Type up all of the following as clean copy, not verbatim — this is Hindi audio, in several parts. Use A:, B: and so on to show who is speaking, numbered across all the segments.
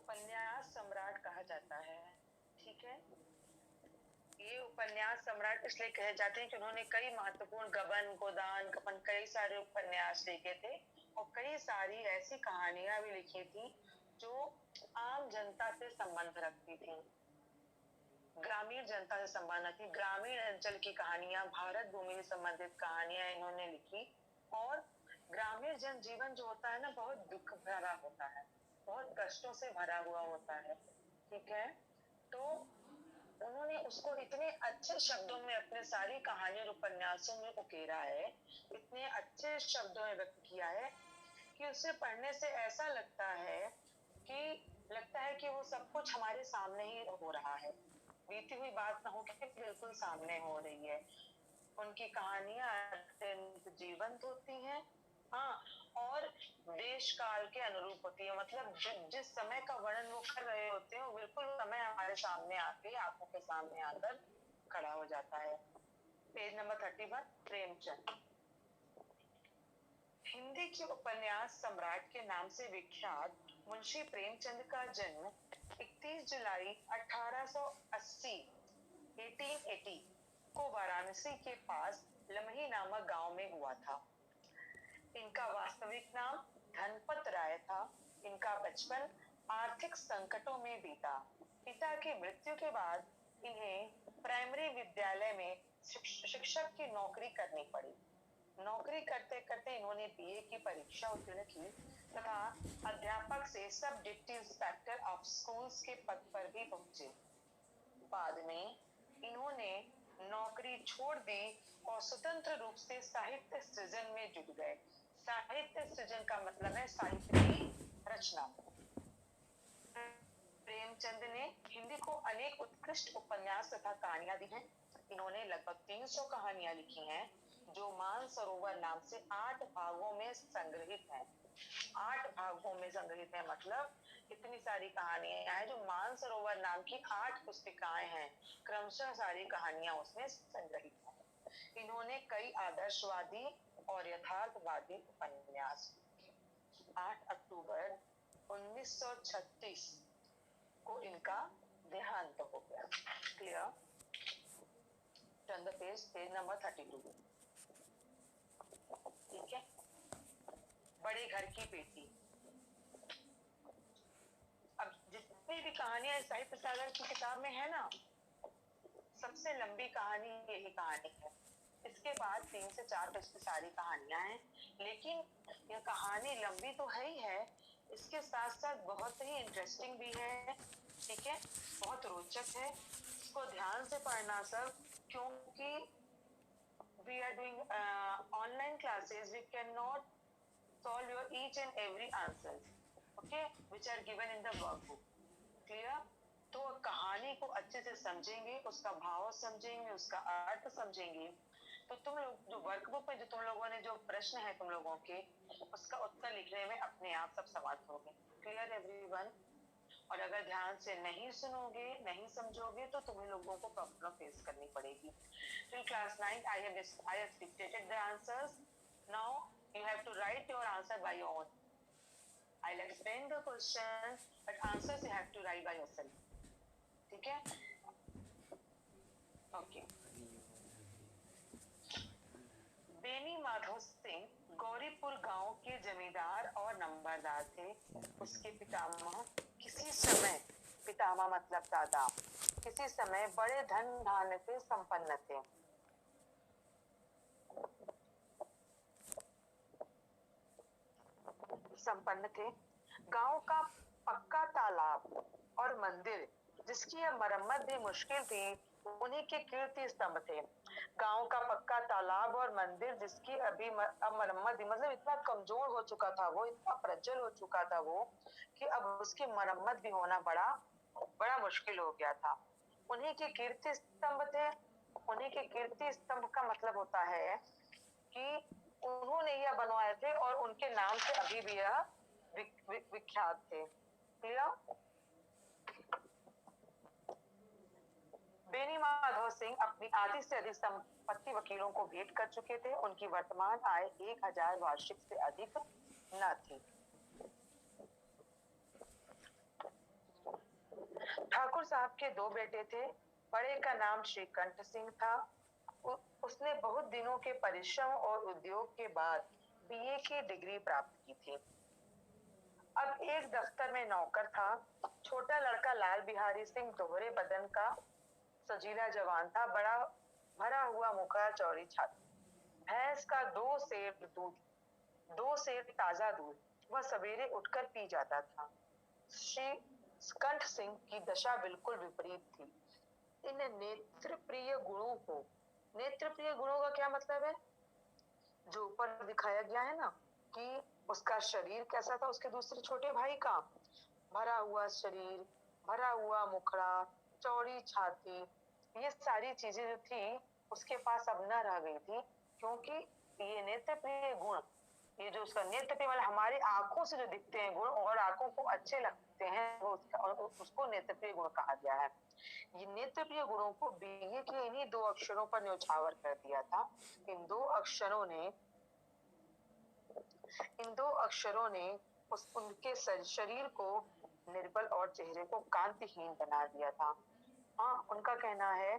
A: उपन्यास सम्राट कहा जाता है। ठीक है, ये उपन्यास सम्राट इसलिए कहे जाते हैं कि उन्होंने कई महत्वपूर्ण गबन गोदान गबन कई सारे उपन्यास लिखे थे और कई सारी ऐसी कहानियां भी लिखी थी जो आम जनता से संबंध रखती थी, ग्रामीण जनता से संबंध थी, ग्रामीण अंचल की कहानियां, भारत भूमि से संबंधित कहानियां इन्होंने लिखी। और ग्रामीण जनजीवन जो होता है ना, बहुत दुख भरा होता है, बहुत कष्टों से भरा हुआ होता है। ठीक है, तो उन्होंने उसको इतने अच्छे शब्दों में अपने सारी कहानी और उपन्यासों में उकेरा है, इतने अच्छे शब्दों में व्यक्त किया है कि उसे पढ़ने से ऐसा लगता है कि वो सब कुछ हमारे सामने ही हो रहा है, बीती हुई बात ना हो के बिल्कुल सामने हो रही है। उनकी कहानियां अत्यंत जीवंत होती हैं। हाँ, और देश काल के अनुरूप होती है, मतलब जिस समय का वर्णन वो कर रहे होते हैं वो बिल्कुल समय हमारे सामने आके आंखों के सामने आकर खड़ा हो जाता है। Page number 31, Premchand. हिंदी के उपन्यास सम्राट के नाम से विख्यात मुंशी प्रेमचंद का जन्म 31 जुलाई 1880 1880 को वाराणसी के पास लमही नामक गांव में हुआ था। इनका वास्तविक नाम धनपत राय था। इनका बचपन आर्थिक संकटों में बीता। पिता की मृत्यु के बाद इन्हें प्राइमरी विद्यालय में शिक्षक की नौकरी करनी पड़ी। नौकरी करते करते इन्होंने बीए की परीक्षा उत्तीर्ण की तथा अध्यापक से सब डिप्टी इंस्पेक्टर ऑफ स्कूल्स के पद पर भी पहुंचे। बाद में इन्होंने नौकरी छोड़ दी और स्वतंत्र रूप से साहित्य सृजन में जुट गए। साहित्य सृजन का मतलब है साहित्य की रचना। प्रेमचंद ने हिंदी को अनेक उत्कृष्ट उपन्यास तथा कहानियां दी हैं। इन्होंने लगभग 300 कहानियां लिखी हैं जो मानसरोवर नाम से 8 भागों में संग्रहित हैं। 8 भागों में संग्रहित है, मतलब इतनी सारी कहानियां हैं जो मानसरोवर नाम की 8 पुस्तिकाएं हैं, क्रमशः सारी कहानियां उसमें संग्रहित हैं। इन्होंने कई आदर्शवादी और यथार्थवादी उपन्यास। 8 अक्टूबर 1936 को इनका देहांत हो गया। Clear? Turn the page, page number 32। ठीक है, बड़े घर की बेटी। अब जितनी भी कहानियां साहित्य सागर की किताब में है ना, सबसे लंबी कहानी यही कहानी है। इसके बाद 3 से 4 पेज की सारी कहानियां हैं, लेकिन यह कहानी लंबी तो है ही है, इसके साथ साथ बहुत ही इंटरेस्टिंग भी है। ठीक है, बहुत रोचक है, इसको ध्यान से पढ़ना सब, क्योंकि we are doing online classes, we cannot solve your each and every answer, okay, which are given in the workbook. Clear? तो कहानी को अच्छे से समझेंगे, उसका भाव समझेंगे, उसका अर्थ समझेंगे, तो तुम लोग जो वर्कबुक में जो तुम लोगों ने जो प्रश्न है तुम लोगों के, उसका उत्तर लिखने में अपने आप सब समर्थ होगे। Clear everyone? और अगर ध्यान से नहीं सुनोगे, नहीं समझोगे, तो तुम्हें लोगों को प्रॉब्लम फेस करनी पड़ेगी। Till class 9, I have dictated the answers. Now you have to write your answer by your own. I'll explain the question, but answers you have to write by yourself. ठीक है? Okay. बेनी माधव सिंह गौरीपुर गांव के जमींदार और नंबरदार थे। उसके पितामह किसी समय, पितामह मतलब दादा, किसी समय बड़े धन धान्य से संपन्न थे। गांव का पक्का तालाब और मंदिर, जिसकी यह मरम्मत भी मुश्किल थी, उन्हीं के कीर्ति स्तंभ थे। गांव का पक्का तालाब और मंदिर जिसकी अभी मरम्मत भी, मतलब इतना कमजोर हो चुका था वो, इतना प्रज्वल हो चुका था वो, कि अब उसकी मरम्मत भी होना बड़ा बड़ा मुश्किल हो गया था। उन्हीं के कीर्ति स्तंभ थे। उन्हीं के कीर्ति स्तंभ का मतलब होता है कि उन्होंने यह बनवाए थे और उनके नाम से अभी भी यह विख्यात थे। क्लियर? बेनी माधव सिंह अपनी आधी से अधिक संपत्ति वकीलों को भेंट कर चुके थे। उनकी वर्तमान आय 1000 वार्षिक से अधिक न थी। ठाकुर साहब के दो बेटे थे। बड़े का नाम श्रीकंठ सिंह था। उसने बहुत दिनों के परिश्रम और उद्योग के बाद बीए की डिग्री प्राप्त की थी। अब एक दफ्तर में नौकर था। छोटा लड़का लाल बिहारी सिंह दोहरे बदन का सजीला जवान था। बड़ा भरा हुआ मुखड़ा, चौड़ी छाती, भैंस का 2 सेर ताजा दूध वह सवेरे उठकर पी जाता था। श्री कंठ सिंह की दशा बिल्कुल विपरीत थी। इन नेत्र प्रिय गुणों को, नेत्र प्रिय गुणों का क्या मतलब है? जो ऊपर दिखाया गया है ना कि उसका शरीर कैसा था, उसके दूसरे छोटे भाई का भरा हुआ शरीर, भरा हुआ मुखड़ा, चौड़ी छाती, ये सारी चीजें जो थी उसके पास अब न रह गई थी, क्योंकि ये नेत्र प्रिय गुण, ये जो उसका नेत्र प्रिय मतलब हमारी आंखों से जो दिखते हैं गुण और आंखों को अच्छे लगते हैं, वो उसको नेत्र प्रिय गुण कहा गया है। ये नेत्र प्रिय गुणों को बीए के इन्हीं 2 अक्षरों पर न्यौछावर कर दिया था। इन दो अक्षरों ने उनके शरीर को निर्बल और चेहरे को कांतिहीन बना दिया था। हाँ, उनका कहना है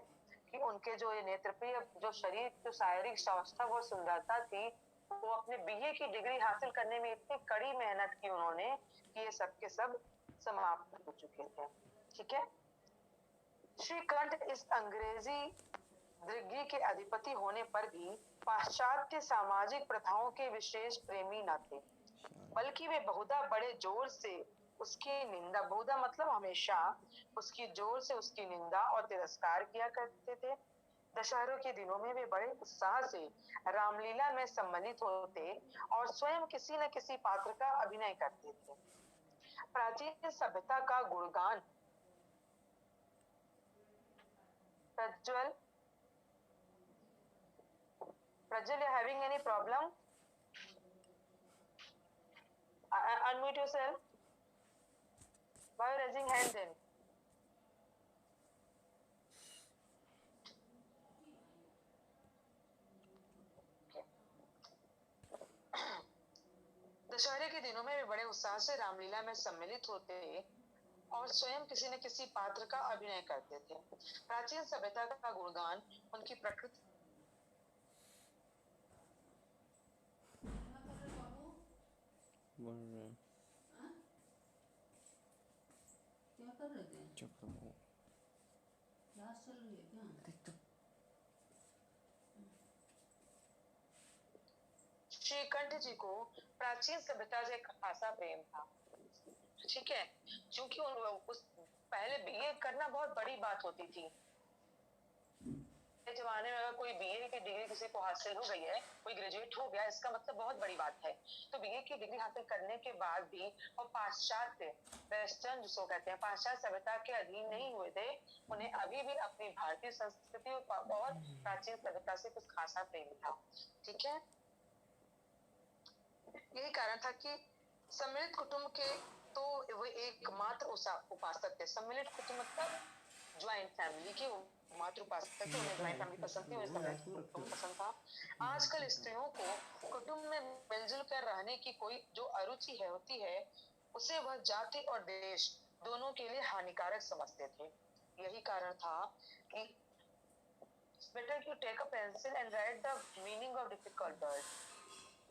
A: कि उनके जो ये नेत्रप्रिय जो शरीर, जो शारीरिक स्वास्थ्य वो सुंदरता थी, वो अपने बीए की डिग्री हासिल करने में इतनी कड़ी मेहनत की उन्होंने कि ये सब के सब समाप्त हो चुके थे। ठीक है। श्रीकंठ इस अंग्रेजी दृग्गी के अधिपति होने पर भी पाश्चात्य सामाजिक प्रथाओं के विशेष प्रेमी न थे, बल्कि वे बहुधा बड़े जोर से उसकी निंदा, बहुधा मतलब हमेशा उसकी जोर से उसकी निंदा और तिरस्कार किया करते थे। दशहरों के दिनों में वे बड़े उत्साह से रामलीला में सम्मिलित होते और स्वयं किसी न किसी पात्र का अभिनय करते थे। प्राचीन सभ्यता का गुणगान Prajwal, you having any problem? Unmute yourself. Why are you raising hand then? दशहरे के दिनों में वे बड़े उत्साह से रामलीला में सम्मिलित होते और स्वयं किसी न किसी पात्र का अभिनय करते थे। प्राचीन सभ्यता का गुणगान उनकी प्रकृति
B: क्या कर रहे थे? क्लास चल रही है क्या?
A: श्रीकंठ जी को प्राचीन सभ्यता से खासा प्रेम था। ठीक है, क्योंकि उस पहले बीए करना बहुत बड़ी बात होती थी। जमाने में अगर कोई बीए की डिग्री किसी को हासिल हो गई है, कोई ग्रेजुएट हो गया, इसका मतलब बहुत बड़ी बात है। तो बीए की डिग्री हासिल करने के बाद भी और पाश्चात्य वेस्टर्न जिसको कहते हैं पाश्चात्य सभ्यता के अधीन नहीं हुए थे, उन्हें अभी भी अपनी भारतीय संस्कृति और प्राचीन सभ्यता से कुछ खासा प्रेम था। ठीक है, यही कारण था कि सम्मिलित कुटुंब के तो वो एकमात्र उपासक थे। सम्मिलित कुटुंब मतलब ज्वाइंट फैमिली के मात्र उपासक थे। उन्हें ज्वाइंट फैमिली पसंद थी, उन्हें सम्मिलित कुटुंब पसंद था। आजकल स्त्रियों को कुटुंब में मिलजुल कर रहने की कोई जो अरुचि है होती है, उसे वह जाति और देश दोनों के लिए हानिकारक समझते थे। यही कारण था कि better to take a pencil and write the meaning of difficult word.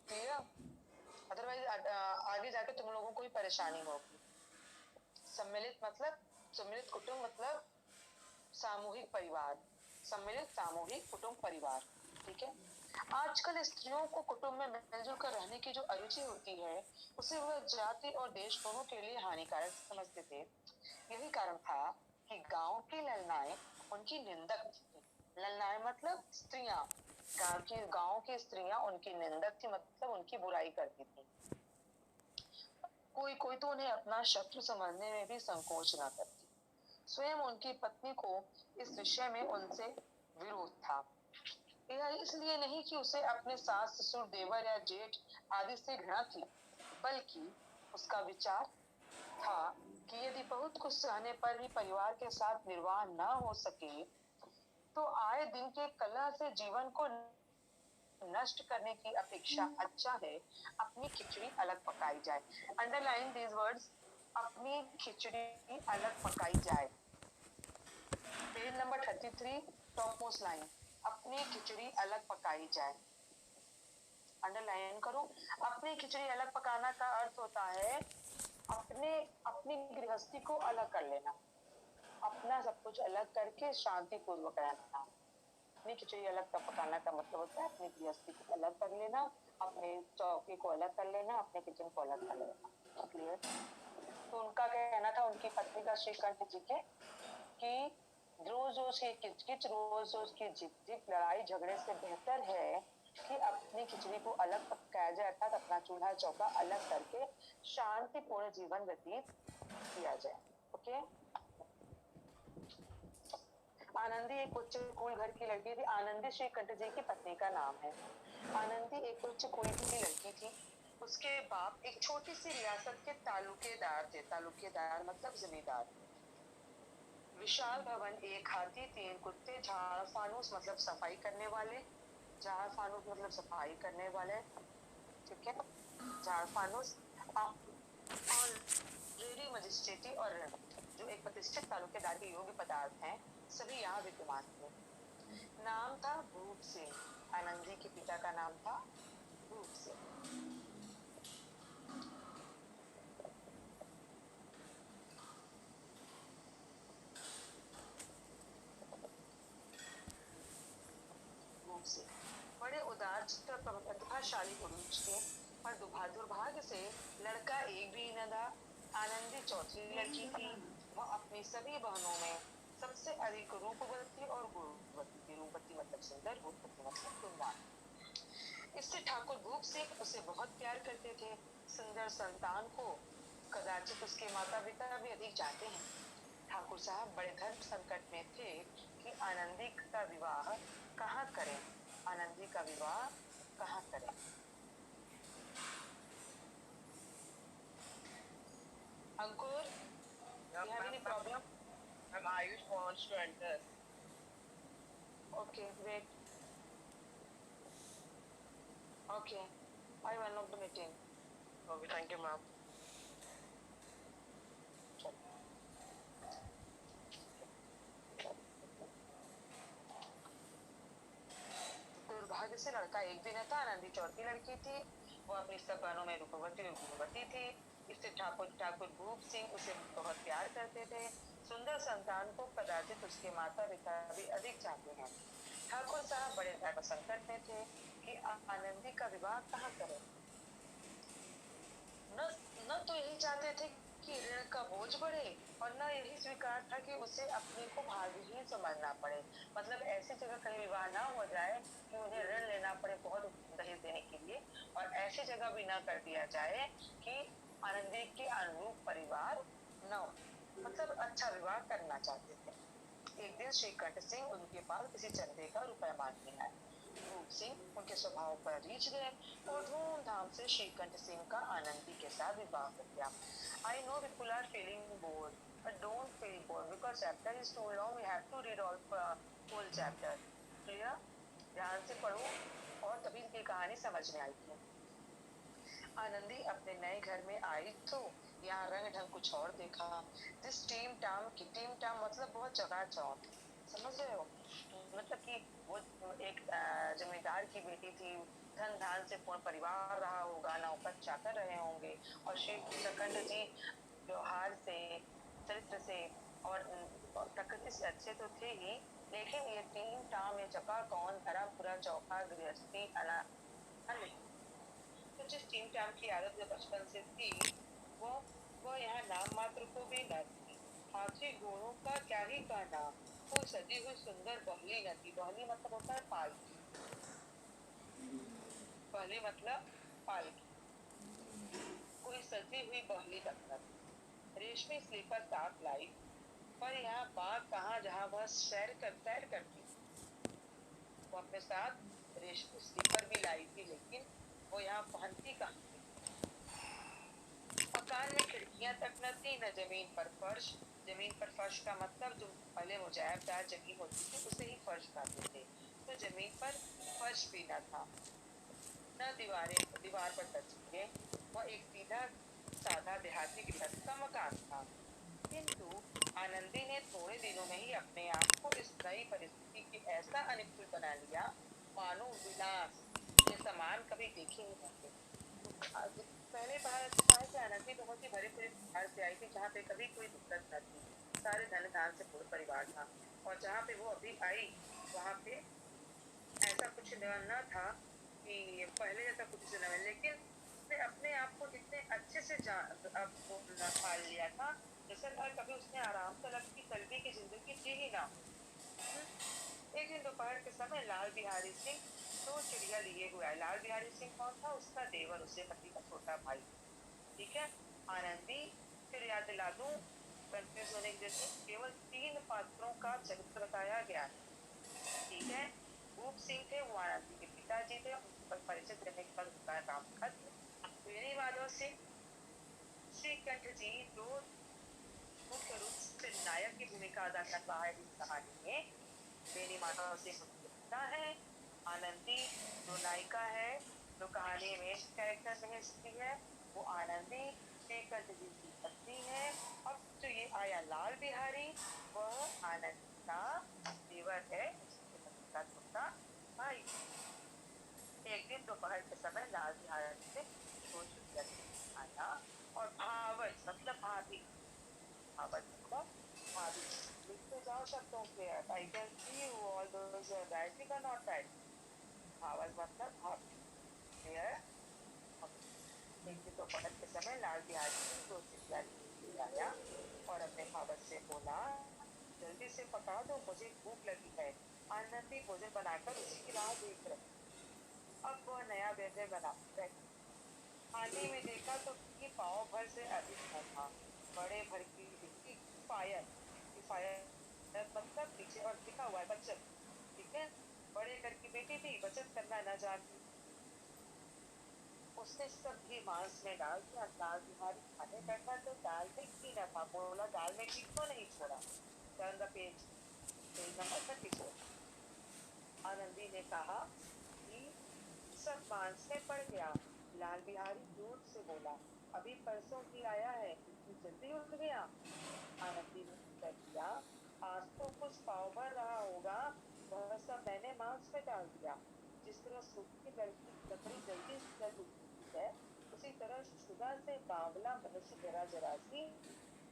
A: Clear? Otherwise आगे जाके तुम लोगों को ही परेशानी होगी। सम्मिलित मतलब, सम्मिलित कुटुंब मतलब सामूहिक परिवार, सम्मिलित सामूहिक कुटुंब परिवार। ठीक है, आजकल स्त्रियों को कुटुंब में मिलजुल कर रहने की जो अरुचि होती है, उसे वह जाति और देश दोनों के लिए हानिकारक समझते थे। यही कारण था कि गांव की ललनाएं उनकी निंदक थी। ललनाएं मतलब स्त्रियां, गांव की स्त्रियां उनकी निंदक थी, मतलब उनकी बुराई करती थी। कोई कोई तो उन्हें अपना शत्रु समझने में भी संकोच न करती। स्वयं उनकी पत्नी को इस विषय में उनसे विरोध था। यह इसलिए नहीं कि उसे अपने सास ससुर देवर या जेठ आदि से घृणा थी, बल्कि उसका विचार था कि यदि बहुत कुछ सहने पर भी परिवार के साथ निर्वाह न हो सके, तो आए दिन के कलह से जीवन को नष्ट करने की अपेक्षा अच्छा है अपनी खिचड़ी अलग पकाई जाए। Underline these words. अपनी खिचड़ी अलग पकाई जाए। Page number 33, top most line, अपनी खिचड़ी अलग पकाई जाए। अंडरलाइन करो। अपनी खिचड़ी अलग पकाना का अर्थ होता है अपनी गृहस्थी को अलग कर लेना, अपना सब कुछ अलग करके शांति पूर्वक रहना। अपनी खिचड़ी अलग का पकाना का मतलब होता है अपनी गृहस्थी को अलग कर लेना, अपने चौकी को अलग कर लेना, अपने किचन को अलग कर लेना। क्लियर? तो उनका कहना था, उनकी पत्नी का श्रीकंठ जी के, कि रोज रोज की किचकिच, रोज रोज की झिक लड़ाई झगड़े से बेहतर है कि अपनी खिचड़ी को अलग पकाया जाए, अर्थात अपना चूल्हा चौका अलग करके शांतिपूर्ण जीवन व्यतीत किया जाए। ओके। आनंदी एक उच्च कुल घर की लड़की थी। आनंदी श्रीकंठ जी की पत्नी का नाम है। आनंदी एक उच्च कुल की लड़की थी। उसके बाप एक छोटी सी रियासत के तालुकेदार थे। तालुकेदार मतलब जमींदार। विशाल भवन, एक हाथी, 3 कुत्ते, झाड़ फानूस मतलब सफाई करने वाले, झाड़ फानूस मतलब सफाई करने वाले, ठीक है, झाड़ फानूस, और रेडी मजिस्ट्रेटी और जो एक प्रतिष्ठित तालुकेदार के योग्य पदार्थ हैं, सभी यहाँ विद्यमान थे। नाम था भूप सिंह। आनंदी के पिता का नाम था भूप सिंह। भूप सिंह बड़े उदार चित्त प्रतिभाशाली पुरुष थे, पर दुर्भाग्य से लड़का एक भी न था। आनंदी चौथी लड़की थी। वह अपनी सभी बहनों में सबसे अधिक रूपवती और गुणवती थी। रूपवती मतलब सुंदर, गुणवती मतलब गुणवान। इससे ठाकुर भूप सिंह उसे बहुत प्यार करते थे। सुंदर संतान को कदाचित उसके माता पिता भी अधिक चाहते हैं। ठाकुर साहब बड़े धर्म संकट में थे कि आनंदी का विवाह कहाँ करें। आनंदी का विवाह कहाँ करें। अंकुर, you have any problem?
C: Ayush wants to enter.
A: Okay, wait. Okay, I will not the meeting.
C: Okay, thank you, ma'am.
A: दुर्भाग्य से लड़का एक भी न था। आनंदी चौथी लड़की थी। वो अपनी सब बहनों में रूपवती और गुणवती थी। इससे ठाकुर भूप सिंह उसे बहुत प्यार करते थे। सुंदर संतान को कदाचित उसके माता पिता भी अधिक चाहते हैं। ठाकुर साहब बड़े धर्म संकट में थे कि आनंदी का विवाह कहाँ करें। न तो यही चाहते थे कि ऋण का बोझ बढ़े, और न यही स्वीकार था कि उसे अपने को भाग्यहीन समझना पड़े। मतलब ऐसी जगह कहीं विवाह ना हो जाए कि उन्हें ऋण लेना पड़े बहुत दहेज देने के लिए, और ऐसी जगह भी ना कर दिया जाए कि आनंदी के अनुरूप परिवार न हो। मतलब अच्छा विवाह करना चाहते थे। एक दिन श्रीकंठ सिंह उनके पास किसी चंदे का रुपया मांगने आए। भूप सिंह उनके स्वभाव पर रीझ गए और धूमधाम से श्रीकंठ सिंह का आनंदी के साथ विवाह हो गया। I know people are feeling bored, but don't feel bored because chapter is too long. We have to read all whole chapter. Clear? ध्यान से पढ़ो और तभी ये कहानी समझ में आएगी। आनंदी अपने नए घर में आई तो यहाँ रंग ढंग कुछ और देखा। दिस टीम टाम की टीम टाम मतलब बहुत चकाचौंध, समझ रहे हो। मतलब कि वो एक जमींदार की बेटी थी, धन धान से पूर्ण परिवार रहा होगा, नौकर चाकर रहे होंगे, और श्रीकंठ जी व्यवहार से, चरित्र से और प्रकृति से अच्छे तो थे ही, लेकिन ये टीम टाम, ये चकाचौंध, भरा पूरा चौका गृहस्थी तो जिस टीम टाम की आदत जो बचपन से थी, वो यहाँ नाम मात्र को भी न थी। हाथी घोड़ों का क्या ही कहना, कोई सजी हुई सुंदर बहली न थी। बहली मतलब होता है पालकी। बहली मतलब पालकी। कोई सजी हुई बहली तक न थी। रेशमी स्लीपर साथ लाई, पर यहाँ बात कहाँ जहाँ वह सैर करती। वो अपने साथ रेशमी स्लीपर भी लाई थी, लेकिन वो यहाँ पहनती कहाँ थी। मकान में खिड़कियां तक न थी, न जमीन पर फर्श। जमीन पर फर्श का मतलब जो पहले मुजायबदार जमीन होती थी उसे ही फर्श कहते थे। तो जमीन पर फर्श भी न था, न दीवार पर तस्वीरें। वह एक सीधा सादा देहाती गृहस्थ का मकान था, किंतु आनंदी ने थोड़े दिनों में ही अपने आप को इस नई परिस्थिति के ऐसा अनुकूल बना लिया मानो विलास ये सामान कभी देखे ही नहीं थे। पहले बात था कि आनंदी बहुत ही भरे पूरे परिवार से आई थी, जहाँ पे कभी कोई दिक्कत न थी, सारे धन धान से पूरा परिवार था, और जहाँ पे वो अभी आई वहाँ पे ऐसा कुछ न था कि पहले जैसा कुछ न मिले, लेकिन उसने अपने आप को इतने अच्छे से अब वो पाल लिया था जैसे कभी उसने आराम तलब की कलबी की जिंदगी जी ही ना। एक दिन दोपहर के समय लाल बिहारी सिंह दो चिड़िया लिए हुआ है। लाल बिहारी सिंह कौन था? उसका देवर, उससे पति का छोटा भाई। ठीक है। आनंदी, फिर याद दिला दूं कंफ्यूज होने की जैसे, केवल 3 पात्रों का चरित्र बताया गया है। ठीक है। भूप सिंह थे, वो आनंदी के पिताजी थे, उनके पर परिचय देने के बाद उनका काम खत्म। वेणी माधव सिंह, श्रीकंठ जी दो मुख्य रूप से नायक की भूमिका अदा कर रहा है इस कहानी में। वेणी माधव सिंह उनके पिता है, आनंदी जो नायिका है, जो कहानी में कैरेक्टर भेजती है, वो आनंदी श्रीकंठ जी की पत्नी है, और जो ये आया लाल बिहारी, वह आनंद का देवर है, उसके पति का छोटा भाई। एक दिन दोपहर के समय लाल बिहारी से दो चिड़िया आया और भावज मतलब भाभी, भावज मतलब भाभी, लिखते जाओ शब्दों के, I can see you all those writing और नॉट राइटिंग। भावज मतलब भाभी। क्लियर? एक दिन दोपहर के समय लाल बिहारी सिंह दो चिड़िया लेके आया और अपने भावज से बोला, जल्दी से पका दो, मुझे भूख लगी है। आनंदी भोजन बनाकर उसी की राह देख रही। अब वह नया व्यंजन बना बैठी। हांडी में देखा तो घी पाव भर से अधिक न था। बड़े भर की दिखी फायर, फायर मतलब पीछे और लिखा हुआ है बचत। ठीक है। बड़े घर की बेटी थी, बचत करना न जानती। उसने सब घी मांस में डाल दिया। लाल बिहारी खाने बैठा तो दाल में घी न था। बोला, दाल में घी क्यों नहीं छोड़ा? Turn the page, page number 34। Anandi ने कहा कि सब मांस में पड़ गया। लाल बिहारी जोर से बोला, अभी परसों ही आया है, इतनी जल्दी उठ गया? आनंदी ने उत्तर दिया, आज तो कुछ पाव भर रहा होगा, वह सब मैंने मांस में डाल दिया। जिस तरह सूखी लकड़ी जल्दी जल उठती है, उसी तरह शुदा से बावला मनुष्य जरा जरा सी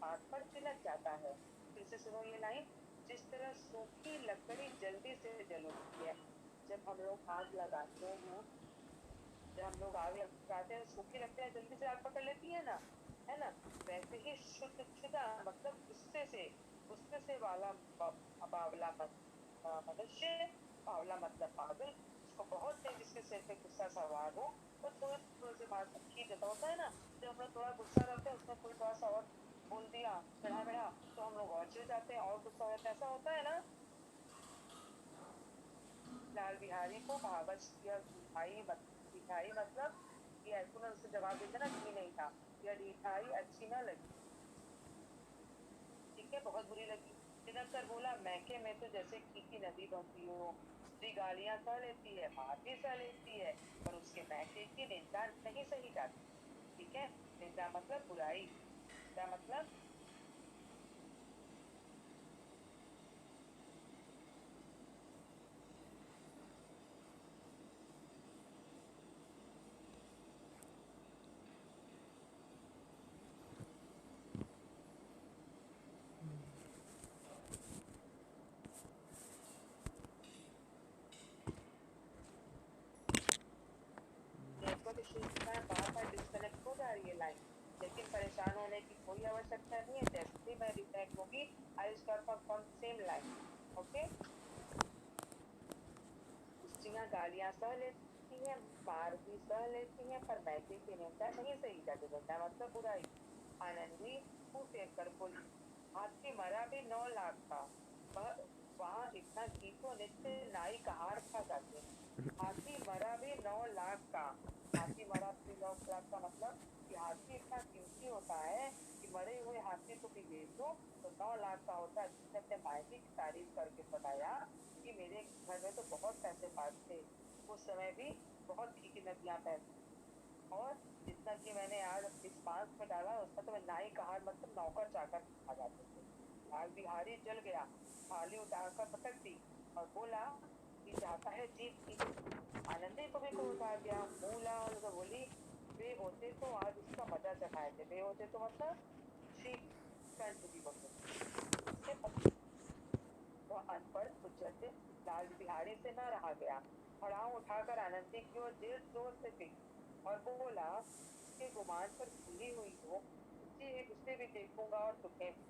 A: आग पर तिलक जाता है। फिर से सुनो ये लाइन, जिस तरह सूखी लकड़ी जल्दी से जल उठती है। जब हम लोग आग लगाते हैं, जब हम लोग आग लगाते हैं, सूखी लकड़ियां जल्दी से आग पकड़ लेती है ना, वैसे ही शुद्ध शुदा मतलब गुस्से से वाला बावला मनुष्य, बावला मतलब पागल, उसको बहुत तेज जिसके सिर पे गुस्सा सवार हो, वो थोड़ा थोड़ा से बात खींच देता होता है ना। जब हम लोग थोड़ा गुस्सा रहते हैं, उसमें कोई थोड़ा सा और बोल दिया चढ़ा बढ़ा, तो हम लोग और चिढ़ जाते हैं और गुस्सा हो जाता है, ऐसा होता है ना। लाल बिहारी को भावच किया ढिठाई मतलब कि ऐसे में उससे जवाब देते ना, घी नहीं था, यह ढिठाई अच्छी न लगी। ठीक है, बहुत बुरी लगी। तिलक कर बोला, मैके में तो जैसे घी की नदी बहती हो। स्त्री गालियां सह लेती है, मार भी सह लेती है, पर उसके मैके की निंदा नहीं सही जाती। ठीक है। निंदा मतलब बुराई, निंदा मतलब नेटवर्क इशू का बार डिस्कनेक्ट हो जा रही है लाइन, लेकिन परेशान होने की कोई आवश्यकता नहीं है। जैसे ही मैं रिकनेक्ट होगी, I start from same line. Okay. स्त्रियां गालियां सह लेती हैं, मार भी सह लेती हैं, पर मैके की निंदा नहीं सही जाती। निंदा मतलब बुराई। आनंदी मुंह फेंक कर बोली, हाथी मरा भी 9 लाख का, वहाँ इतना घी तो नित्य नाई कहार खा जाते हैं। हाथी मरा भी 9 लाख का। हाथी मरा भी 9 लाख का मतलब कि हाथी इतना कीमती होता है कि मरे हुए हाथी को भी बेच दो तो 9 लाख का होता है। जिसने अपने मायके की तारीफ करके बताया कि मेरे घर में तो बहुत पैसे पास थे, उस समय भी बहुत घी की नदियां बहती। और जितना कि मैंने आज इस बांस में डाला उसका तो मैं नाई कहार मतलब नौकर चाकर आ जाते थे। लाल बिहारी जल गया, थाली उठाकर पटक दी और बोला कि चाहता है जीत की। आनंदी को भी कोई उठा गया, मुंह ला और तो बोली वे होते तो आज इसका मजा चखाए थे। वे होते तो मतलब श्रीकांत जी होते। वह अनपढ़ कुचल से लाल बिहारी से न रहा गया, खड़ाऊ उठाकर आनंदी की ओर दिल जोर से पी और बोला कि गुमान पर खुली हुई हो उसे भी देखूंगा और तुम्हें भी।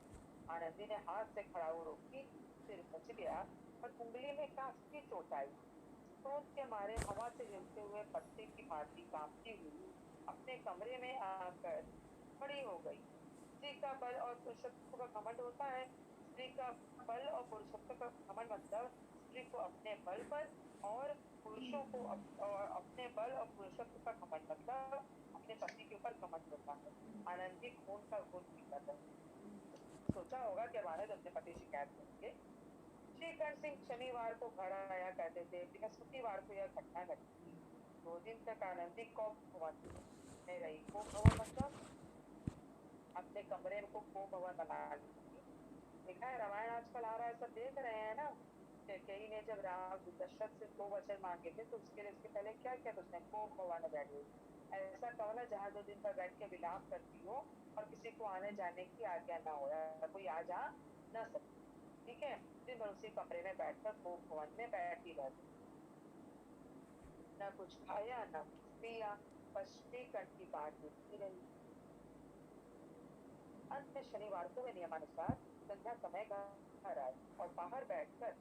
A: आनंदी ने हाथ से खड़ाऊ रोकी, सिर बच गया और उंगली में काफी चोट आई। सोच के मारे हवा से हिलते हुए पत्ते की भांति कांपती हुई अपने कमरे में आकर खड़ी हो गई। स्त्री का बल और पुरुषत्व का घमंड होता है। स्त्री का बल और पुरुषत्व का घमंड मतलब स्त्री को अपने बल पर और पुरुषों को अपने बल और पुरुषत्व का घमंड मतलब अपने पति के ऊपर घमंड होता है। आनंदी खून का घूंट पीता था। सोचा होगा कि हमारे तो अपने पति शिकायत करेंगे। श्रीकंठ सिंह शनिवार को घर आया करते थे, बृहस्पतिवार को यह घटना घटी थी। 2 दिन तक आनंदी कोप भवन में रही। कोप भवन मतलब अपने कमरे को कोप भवन बना ली। देखा है रामायण आजकल आ रहा है, सब देख रहे हैं ना। कैकेयी ने जब राम दशरथ से 2 वचन मांगे थे तो उसके लिए उसके पहले क्या किया तो उसने कोप भवन में बैठ गई। ऐसा कमरा है जहाँ 2 दिन तक बैठ के विलाप करती हो और किसी को आने जाने की आज्ञा ना हो, कोई आ जा न सके। ठीक है, दिन भर उसी कमरे में बैठकर कोप भवन में बैठी रहती, न कुछ खाया न कुछ पिया, बस श्रीकंठ की बाट देखती रही। अंत में शनिवार को वे नियमानुसार संध्या समय घर आए और बाहर बैठकर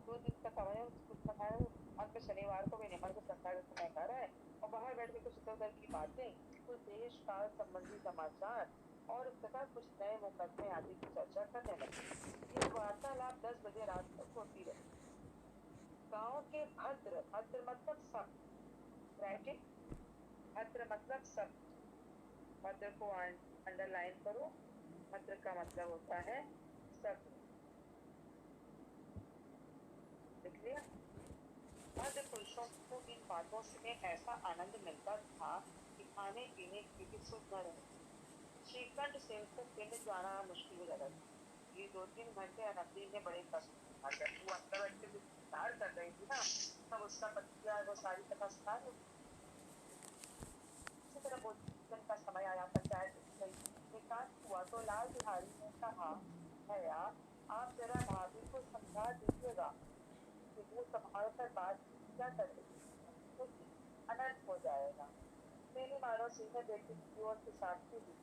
A: दो दिन तक हमारे कुछ खाया। अंत में शनिवार को वे नियमानुसार संध्या का समय घर आए और बाहर बैठ के कुछ इधर उधर की बातें, कुछ देश काल संबंधी समाचार और तथा कुछ नए मुकदमे आदि की चर्चा करने लगे। यह वार्तालाप 10 बजे रात तक होती रही। गांव के भद्र भद्र मतलब सब, ब्रैकेट भद्र मतलब सब, भद्र को अंडरलाइन करो। भद्र का मतलब होता है सब, लिख लिया। भद्र पुरुषों को इन बातों से ऐसा आनंद मिलता था कि खाने पीने की भी सुध न रहे। श्रीकंठ सिंह को पिंड जाना मुश्किल हो जाता था। ये 2-3 घंटे आनंदी ने बड़े कष्ट वो अंदर बैठ के विचार कर रही थी ना, तब उसका पति वो सारी कथा सुना रही। इसी तरह भोजन का समय आया, पंचायत गई। एकांत हुआ तो लाल बिहारी ने कहा, भैया आप जरा भाभी को समझा दीजिएगा कि वो संभाल कर बात क्या करेगी, क्योंकि अनर्थ हो जाएगा। मेरी मानो सिंह ने बेटी की ओर से साक्षी दी।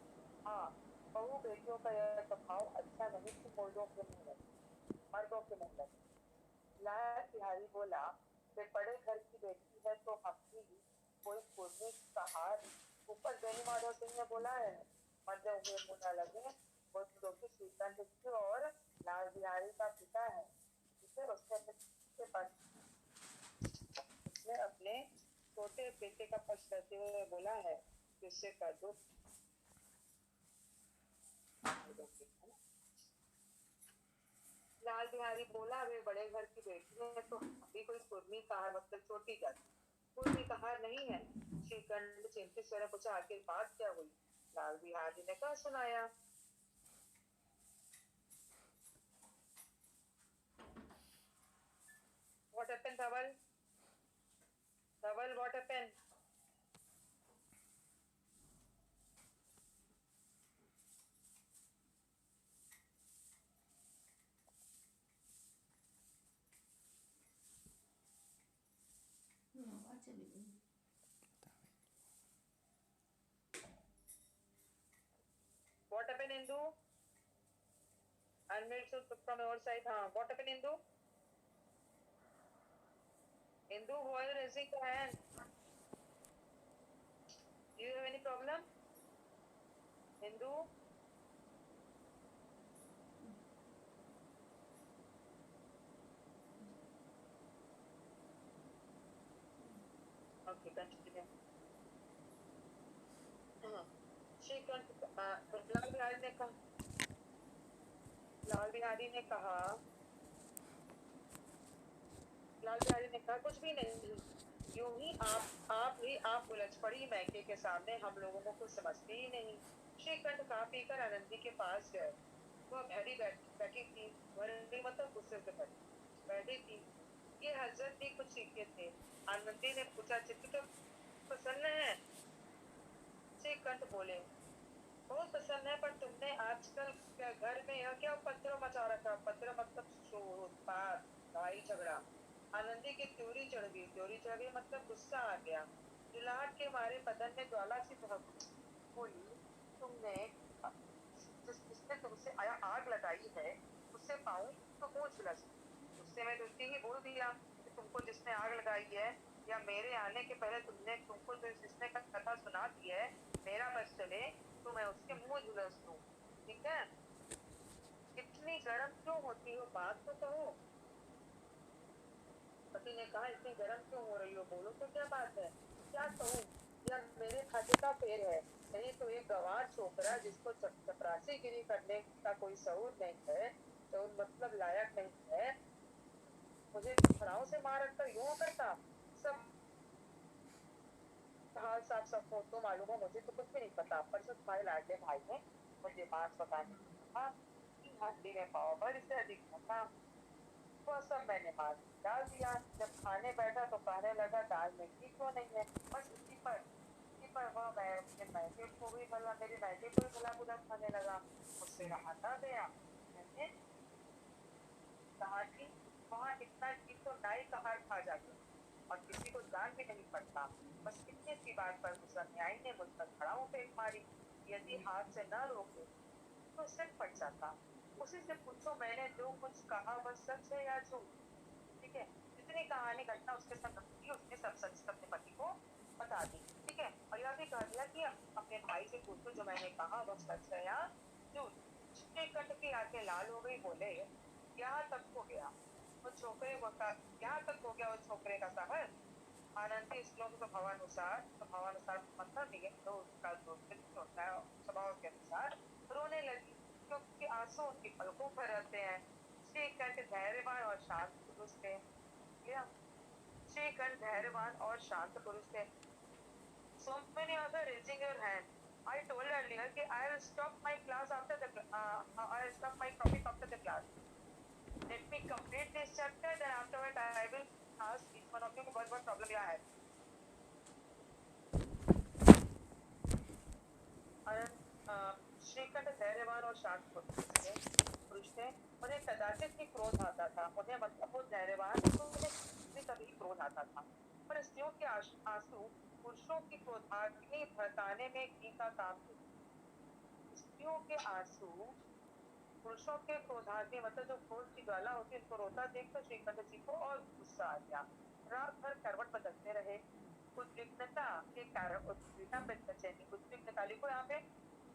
A: हाँ, बहू बेटियों का यह स्वभाव अच्छा नहीं कि मर्दों के मुंह लगे, मर्दों के मुंह लगे। लाल बिहारी बोला, वे बड़े घर की बेटी है तो हम भी कोई पुरनी का हार ऊपर बेनी माधव सिंह ने बोला है, मर्दों के मुंह न लगे। वो तो कि श्रीकांत जी और लाल बिहारी का पिता है, जिसे उसने अपने छोटे बेटे का पक्ष करते हुए बोला है कि उससे कर दो। लाल बिहारी बोला, वे बड़े घर की बेटी है तो अभी कोई कुर्मी कहार मतलब छोटी जाति, कुर्मी कहार नहीं है। श्रीकंठ चिंतित स्वर में पूछा, आखिर बात क्या हुई? लाल बिहारी ने कहा सुनाया। What happened, Dhaval? Dhaval, what happened?
B: आवाज चली गई।
A: What happened, Indu? Unmute from your side. हाँ, what happened, Indu? Indu, why are you raising your hand? Do you have any problem? Indu? Okay, continue. Shrikant Lal Bihari ने कहा लाल बिहारी ने कहा लाल बिहारी ने कहा कुछ भी नहीं, यूं ही आप उलझ पड़ी मैके के सामने, हम लोगों को कुछ समझते ही नहीं। श्रीकंठ खा पीकर आनंद जी के पास गए। वह भरी बैठी थी, भरी मतलब गुस्से से भरी बैठी थी। ये हजरत भी कुछ सीखे थे। आनंदी ने पूछा, चित्त तो प्रसन्न है? श्रीकंठ बोले, बहुत प्रसन्न है, पर तुमने आजकल क्या घर में यह क्या उपद्रव मचा रखा? उपद्रव मतलब शोर, उत्पात, लड़ाई झगड़ा। आनंदी की त्योरी चढ़ गई मतलब गुस्सा आ गया। जुलाहट के मारे बदन में ज्वाला सी भड़क उठी। बोली, तुमने जिसने तुमसे आग लगाई है उससे पाऊं तो मुंह झुलस। उससे मैं तुझसे ही बोल दिया कि तुमको जिसने आग लगाई है, या मेरे आने के पहले तुमको जिसने कथा सुना दी है, मेरा बस चले तो मैं उसके मुंह झुलस दूं। ठीक है? इतनी गर्म क्यों होती हो, बात तो कहो। पति ने कहा, इतनी गर्म क्यों हो रही हो, बोलो तो क्या बात है? क्या कहूँ, यह मेरे खाते का फेर है। नहीं तो एक गंवार छोकरा जिसको चपरासीगिरी करने का कोई शऊर नहीं है, शऊर मतलब लायक नहीं है, मुझे थप्पड़ों से मार रखकर यूं करता। सब हाल साफ सब तो मालूम हो, मुझे तो कुछ भी नहीं पता। परसों तुम्हारे लाडले भाई ने मुझे मांस पकाने को कहा कि हांडी में पाव भर इससे अधिक न था। वह सब मैंने मांस डाल दिया। जब खाने बैठा तो कहने लगा, दाल में घी क्यों नहीं है? बस इसी पर वह मैं अपने मैके को भी भला मेरे मैके को भी भला बुरा खाने लगा। उससे रहा न गया। मैंने कहा कि वहाँ इतना घी तो नाई का हार खा जाते और किसी को जान भी नहीं पड़ता। बस इतनी सी बात पर गुस्सा न्यायी ने मुझ पर खड़ाऊ फेंक मारी। यदि हाथ से न रोके तो सिर फट जाता। उसी से पूछो, मैंने जो कुछ कहा वह सच है या झूठ? ठीक है? जितनी कहानी घटना उसके संग घटी उसने सब सच अपने पति को बता दी। ठीक है? और यह भी कह दिया कि अपने भाई से पूछो जो मैंने कहा वह सच है या झूठ। श्रीकंठ की आंखें लाल हो गई। बोले, यहाँ तक हो गया वो छोकरे वो छोकरे का साहस। आनंदी श्लोक स्वभावानुसार मतलब नहीं है, तो उसका जो चित्त होता है स्वभाव के अनुसार रोने लगी, क्योंकि आंसू उनकी पलकों पर रहते हैं। श्रीकंठ धैर्यवान और शांत पुरुष थे। श्रीकंठ धैर्यवान और शांत पुरुष थे। So many other raising your hand. I told earlier कि I'll stop my class after the I'll stop my topic after the class. Let me complete this chapter, then afterward I will ask each one of you what problem you have. Shrikanth धैर्यवान और शांत पुरुष थे। उन्हें कदाचित ही क्रोध आता था। उन्हें मतलब वो धैर्यवान तो उन्हें कभी क्रोध आता था। पर स्त्रियों के आंसू पुरुषों की क्रोधाग्नि भड़काने में घी का काम थे। स्त्रियों के आंसू पुरुषों के क्रोधाग्नि मतलब जो क्रोध की ज्वाला होती है, उसको रोता देख तो श्रीकंठ जी को और गुस्सा आ गया। रात भर करवट बदलते रहे। उद्विग्नता के कारण उद्विग्नता लिखो यहाँ पे,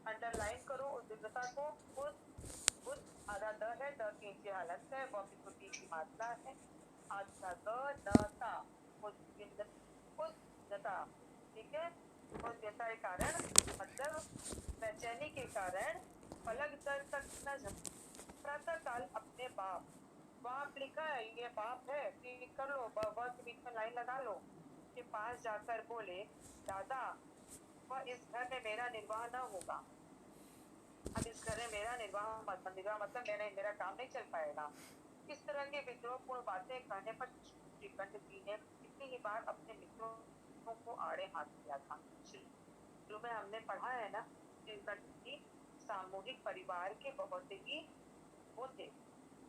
A: अंडरलाइन करो उद्विग्नता को। उद आधा द है, द की नीचे हालत है, व की की मात्रा है, आधा द नता उद्विग्नता। ठीक है? उद्विग्नता के कारण मतलब बेचैनी के कारण पलक दर तक न झपकी। प्रातः काल अपने बाप लिखा है, ये बाप है, क्लिक कर लो, व के बीच में लाइन लगा लो, के पास जाकर बोले, दादा वह इस घर में मेरा निर्वाह न होगा। अब इस घर में मेरा निर्वाह मतलब मेरा काम नहीं चल पाएगा। इस तरह की विद्रोहपूर्ण बातें कहने पर श्रीकंठ जी ने कितनी ही बार अपने मित्रों को आड़े हाथ किया था। शुरू में हमने पढ़ा है ना, श्रीकंठ जी सामूहिक परिवार के बहुत ही वो थे,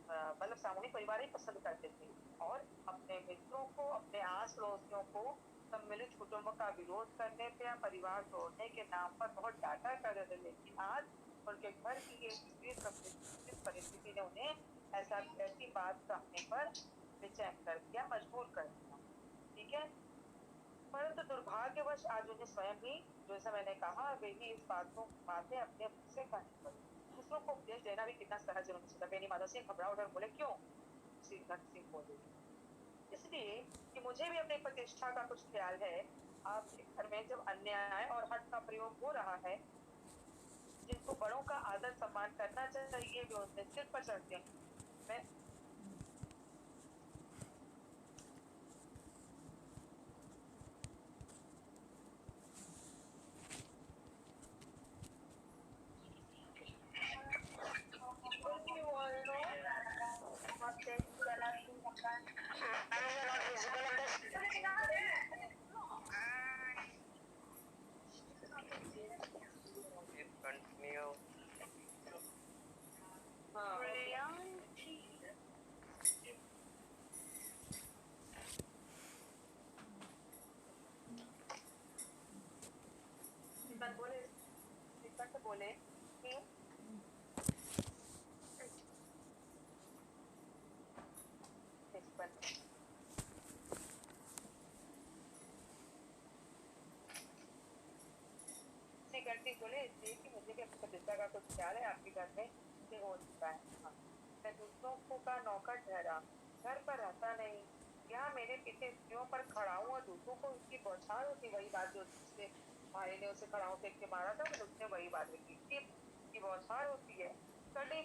A: मतलब सामूहिक परिवार ही पसंद करते थे और अपने मित्रों को, अपने आस पड़ोसियों को सम्मिलित कुटुंब का विरोध करने पे या परिवार तोड़ने के नाम पर बहुत डांटा करते थे। लेकिन आज उनके घर की एक परिस्थिति ने उन्हें ऐसी बात कहने पर बेचैन कर दिया, मजबूर कर दिया। ठीक है? परंतु दुर्भाग्यवश आज उन्हें स्वयं ही, जैसा मैंने कहा, वे ही इस बातें अपने मुख से कहनी पड़ी। दूसरों को उपदेश देना भी कितना सहज है उनसे। बेनी माधव सिंह घबरा उठे बोले, क्यों? श्रीकंठ सिंह बोले, इसलिए कि मुझे भी अपनी प्रतिष्ठा का कुछ ख्याल है। आपके घर में जब अन्याय और हठ का प्रयोग हो रहा है, जिनको बड़ों का आदर सम्मान सम्मान करना चाहिए जो उसने सिर पर चढ़ते हैं। मैं
C: Please continue.
A: श्रीकांत बोले कि श्रीकांत बोले इसलिए कि मुझे भी अपनी प्रतिष्ठा का कुछ ख्याल है, आपके घर में से हो चुका है। हाँ। मैं दूसरों को का नौकर ठहरा, घर पर रहता नहीं, यहाँ मेरे पीछे स्त्रियों पर खड़ा हूँ और दूसरों को उसकी बौछार होती। वही बात जो उससे भाई ने उसे खड़ा होकर के मारा था, फिर उसने वही बात लिखी की बौछार होती है। कड़ी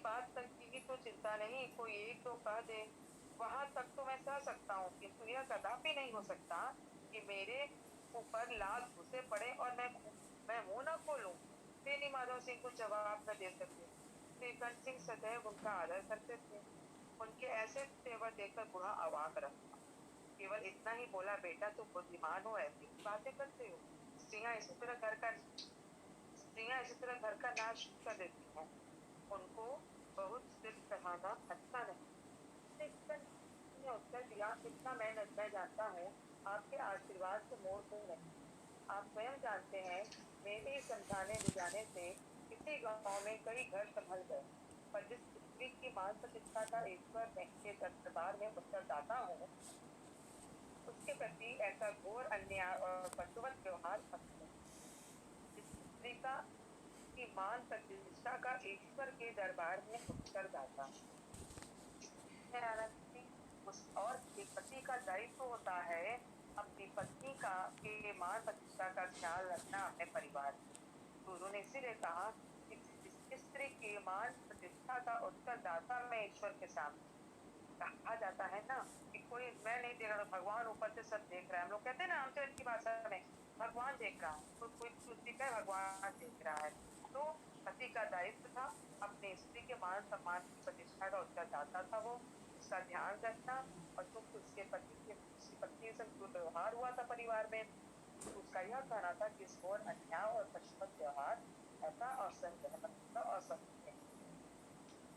A: बात तक की तो चिंता नहीं, कोई एक तो कह दे वहां तक तो मैं सह सकता हूँ, किंतु यह कदापि नहीं हो सकता कि मेरे ऊपर लाल घुसे पड़े और मैं मुंह न खोलूं। बेनी माधव सिंह को जवाब न दे सके। श्रीकांत सिंह सदैव उनका आदर करते थे। उनके ऐसे तेवर देखकर बूढ़ा अवाक रहा। केवल इतना ही बोला, बेटा तुम बुद्धिमान हो, ऐसी बातें करते हो। स्त्रियां इसी तरह घर का नाश कर देती हैं। उनको बहुत सिर चढ़ाना अच्छा नहीं। ने उत्तर दिया, इतना मैं जानता हूँ, आपके आशीर्वाद से मोर को नहीं। आप स्वयं जानते हैं, मेरे समझाने बुझाने से किसी गांव में कई घर संभल गए, पर जिस स्त्री की मान प्रतिष्ठा का ईश्वर के दरबार में उत्तरदाता हूँ, उसके प्रति ऐसा घोर अन्याय और पशुवत व्यवहार जिस स्त्री की मान प्रतिष्ठा का ईश्वर के दरबार में उत्तरदाता और एक पति का दायित्व होता है अपनी पत्नी के मान प्रतिष्ठा का ख्याल रखना अपने परिवार में। गुरु ने इसीलिए कहा कि स्त्री के मान प्रतिष्ठा का उत्तरदाता मैं ईश्वर के सामने। कहा जाता है ना कि कोई मैं नहीं देख रहा, भगवान ऊपर से सब देख रहा है। हम लोग कहते हैं ना आमचरण की भाषा में, भगवान देख रहा है, तो कोई कुछ का भगवान देख रहा है। तो पति का दायित्व था अपने स्त्री के मान सम्मान की प्रतिष्ठा का उत्तरदाता था वो, उसका ध्यान रखना। और चूंकि उसके पत्नी से दुर्व्यवहार हुआ था परिवार में, तो उसका यह कहना था कि इस घोर अन्याय और पशुवत व्यवहार ऐसा असंभव है।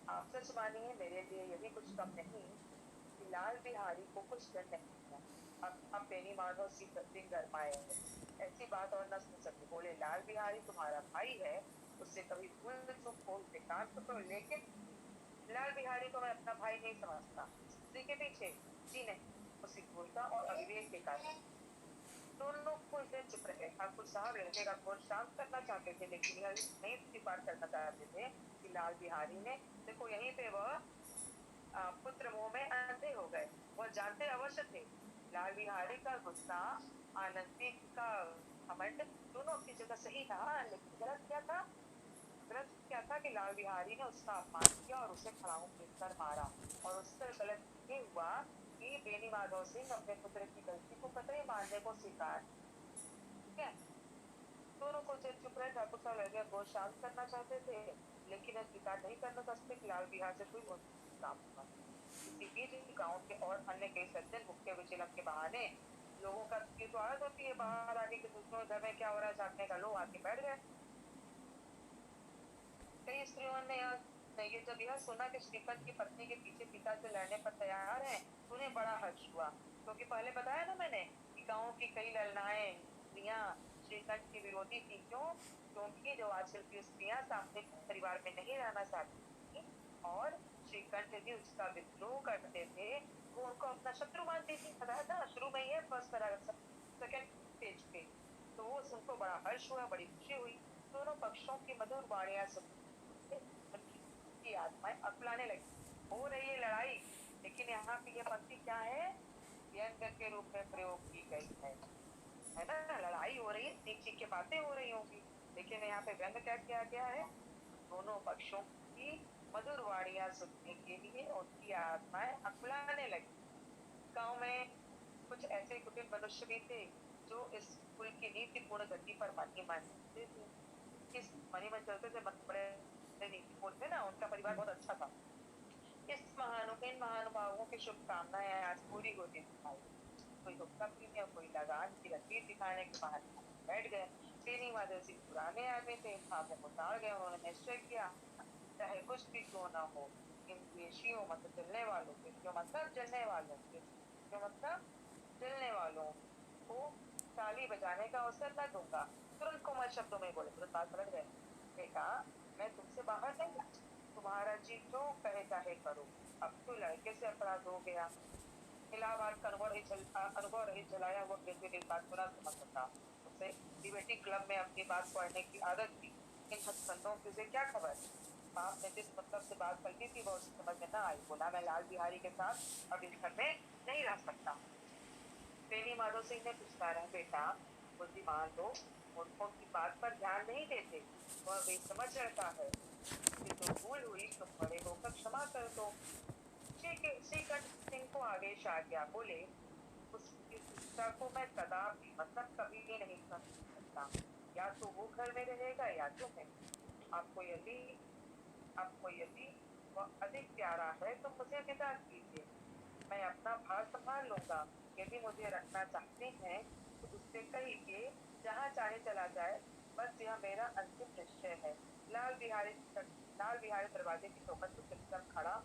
A: आप सच मानिए, मेरे लिए यही कुछ कम नहीं कि लाल बिहारी को कुछ दिन नहीं मिला। अब बेनी माधव सिंह घर पाए ऐसी बात और न सुन सके। बोले, लाल बिहारी तुम्हारा भाई है, उससे कभी भूल चूक हो उसे कान पकड़ो, लेकिन लाल बिहारी को मैं अपना भाई नहीं समझता। स्त्री के पीछे जी नहीं, उसी क्रूरता और अविवेक के कारण। दोनों कुछ देर चुप रहे। ठाकुर साहब लड़के का क्रोध शांत करना चाहते थे, लेकिन यह नहीं स्वीकार करना चाहते थे कि लाल बिहारी ने, देखो यहीं पे वह पुत्र मोह में अंधे हो गए। वह जानते अवश्य थे लाल बिहारी का गुस्सा, आनंदी का घमंड दोनों अपनी जगह सही था, लेकिन गलत क्या था कि लाल बिहारी ने उसका अपमान किया और उसे खड़ा होकर मारा। और उससे गलत ये हुआ कि बेनी माधव सिंह अपने पुत्र की गलती को कतई मानने को स्वीकार, ठीक है। दोनों को चुप रहे। ठाकुर साहब लगे को शांत करना चाहते थे, लेकिन स्वीकार नहीं करना चाहते कि लाल बिहार से कोई काम हुआ। इसी बीच गांव के और अन्य कई सज्जन भुक्के विचलन के बहाने, लोगों का ये तो आदत होती है बाहर आके कि दूसरों घर में क्या हो रहा है जानने का, लोग आके बैठ गए। कई स्त्रियों ने ये जब यह सुना कि श्रीकांत की पत्नी के पीछे पिता से लड़ने पर तैयार है, तो उन्हें बड़ा हर्ष हुआ। क्योंकि पहले बताया ना मैंने कि गांव की कई ललनाएं स्त्रियां श्रीकांत की विरोधी थी। क्योंकि जो आजकल की स्त्रियां सामूहिक परिवार में नहीं रहना चाहती और श्रीकांत भी उसका विद्रोह करते थे, वो उनको अपना शत्रु मानती थी। बताया था शुरू में ही है, फर्स्ट पैराग्राफ सेकंड पेज पे। तो वो उनको बड़ा हर्ष हुआ, बड़ी खुशी हुई। दोनों पक्षों की मधुर वाणियां की आत्माएं अकुलाने लगी। हो रही है लड़ाई, लेकिन यहाँ पे ये पंक्ति क्या है, व्यंग के रूप में प्रयोग की गई है ना। लड़ाई हो रही है, चीख चीख के बातें हो रही होंगी, लेकिन यहाँ पे व्यंग क्या किया गया है, दोनों पक्षों की मधुर वाणियां सुनने के लिए उनकी आत्माएं अकुलाने लगी। गांव में कुछ ऐसे कुटिल मनुष्य भी थे जो इस कुल की नीतिपूर्ण गति पर मनी मानते थे। इस मनी मन चलते थे, बड़े नीतिपूर्ण थे ना, उनका परिवार बहुत अच्छा था। इन महानुभावों की शुभकामनाएं आज पूरी होती दिखाई। कोई हुक्का पीने और कोई लगान की रसीद दिखाने के बहाने बैठ गए। सीनी माधव सिंह पुराने आदमी थे, खाबों को ताड़ गए। उन्होंने निश्चय किया, चाहे कुछ भी क्यों ना हो, इन द्वेषियों मतलब जलने वालों के, जो मतलब जलने वालों के, जो मतलब जलने वालों को ताली बजाने का अवसर न दूंगा। तुरंत कोमल शब्दों में बोले, तुरंत बात पलट गए। बेटा, मैं तुमसे बाहर नहीं, तुम्हारा जी जो कहे चाहे करो। अब तो लड़के से अपराध हो गया। इलाहाबाद का अनुभव रहित जलाया हुआ ग्रेजुएट बात को ना समझ सका। उसे डिबेटी क्लब में अपनी बात पढ़ने की आदत थी। इन हथकंडों की उसे क्या खबर। बाप ने जिस मतलब से बात पलटी थी वो उसे समझ में न आई। बोला, मैं लाल बिहारी के साथ अब इस घर में नहीं रह सकता। बेनी माधव सिंह ने पुचकारा, बेटा बुद्धिमान लोग मूर्खों की बात पर ध्यान नहीं देते, वह बेसमझ रहता है। ये तो भूल हुई, तुम बड़े होकर क्षमा कर दो। श्रीकंठ सिंह को आवेश आ गया। बोले, उसकी शिक्षा को मैं कदापि मतलब कभी भी नहीं समझ सकता। या तो वो घर में रहेगा या तो मैं। आपको यदि आपको यदि वह अधिक प्यारा है तो मुझे विदा कीजिए, मैं अपना भार संभाल लूंगा। यदि मुझे रखना चाहते हैं तो उससे कहिए जहाँ चाहे चला जाए, बस यह मेरा अंतिम निश्चय है। लाल बिहारी दरवाजे की चौखट पर चुपचाप खड़ा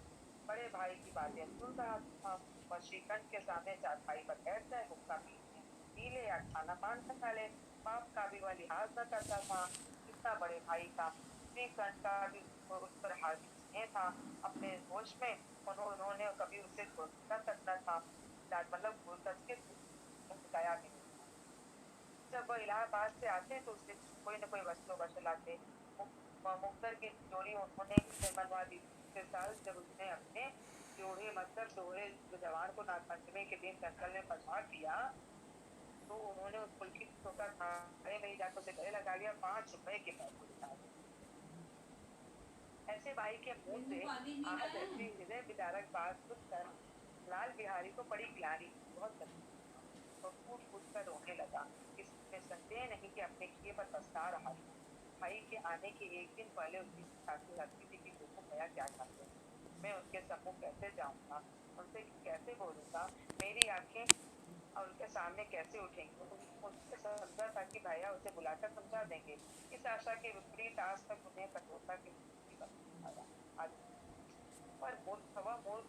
A: बड़े भाई की बातें सुन रहा था। वह श्रीकंठ के सामने चारपाई पर बैठ जाए, हुक्का पी ले या खाना पान खा ले, बाप का भी वह लिहाज न करता था। इतना बड़े भाई का श्रीकंठ का भी उस पर हार्दिक स्नेह था। अपने होश में उन्होंने कभी उसे धोखा करना था, मतलब बताया भी नहीं। जब वह इलाहाबाद से आते तो उससे कोई न कोई वस्तु लाते। मुक्तर की जोड़ी उन्होंने बनवा दी। पिछले साल जब उसने अपने जोड़े मतलब दोहरे जवान को नागपंचमी के दिन जंगल में फंसा दिया तो उन्होंने उस पुलकी छोटा थाने में ही जाकर उसे गले लगा लिया। 5 रुपए के पैसे दिखा दिए। ऐसे भाई के मुंह से आहत ऐसी हृदय विदारक बात सुनकर लाल बिहारी को बड़ी ग्लानि, बहुत तकलीफ और फूट फूट कर रोने लगा। इसमें संदेह नहीं कि अपने किए पर पछता रहा था। भाई के आने के एक दिन पहले उसकी साथी लगती थी कि देखो भैया क्या चाहते हैं, मैं उनके सम्मुख कैसे जाऊंगा, उनसे कैसे बोलूंगा, मेरी आंखें और उनके सामने कैसे उठेंगे। उससे समझा था कि भैया उसे बुलाकर समझा देंगे। इस आशा के विपरीत आज तक उन्हें कठोरता के पर मूर्ख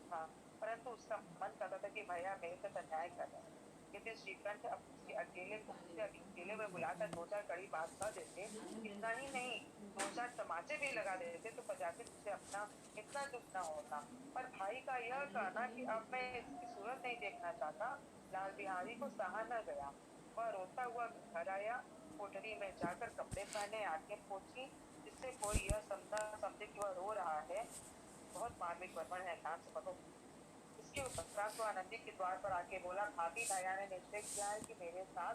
A: था, परंतु उसका मन करता था कि भैया मेरे साथ अन्याय कर रहे हैं। यदि श्रीकंठ उसे अकेले में बुलाकर 2-4 कड़ी बात कर देते, इतना ही नहीं 2-4 तमाचे भी लगा देते तो प्रजापति उसे अपना इतना दुख न होता। पर भाई का यह कहना कि अब मैं इसकी सूरत नहीं देखना चाहता, लाल बिहारी को सहा न गया। वह रोता हुआ घर आया, कोठरी में जाकर कपड़े पहने, आंखें पोंछी, जिससे कोई यह समझे कि वह रो रहा है। बहुत मार्मिक वर्णन है, ध्यान से पढ़ो। इसके उपरांत वो आनंदी के द्वार पर आके बोला, भाभी भैया ने निश्चय किया है कि मेरे साथ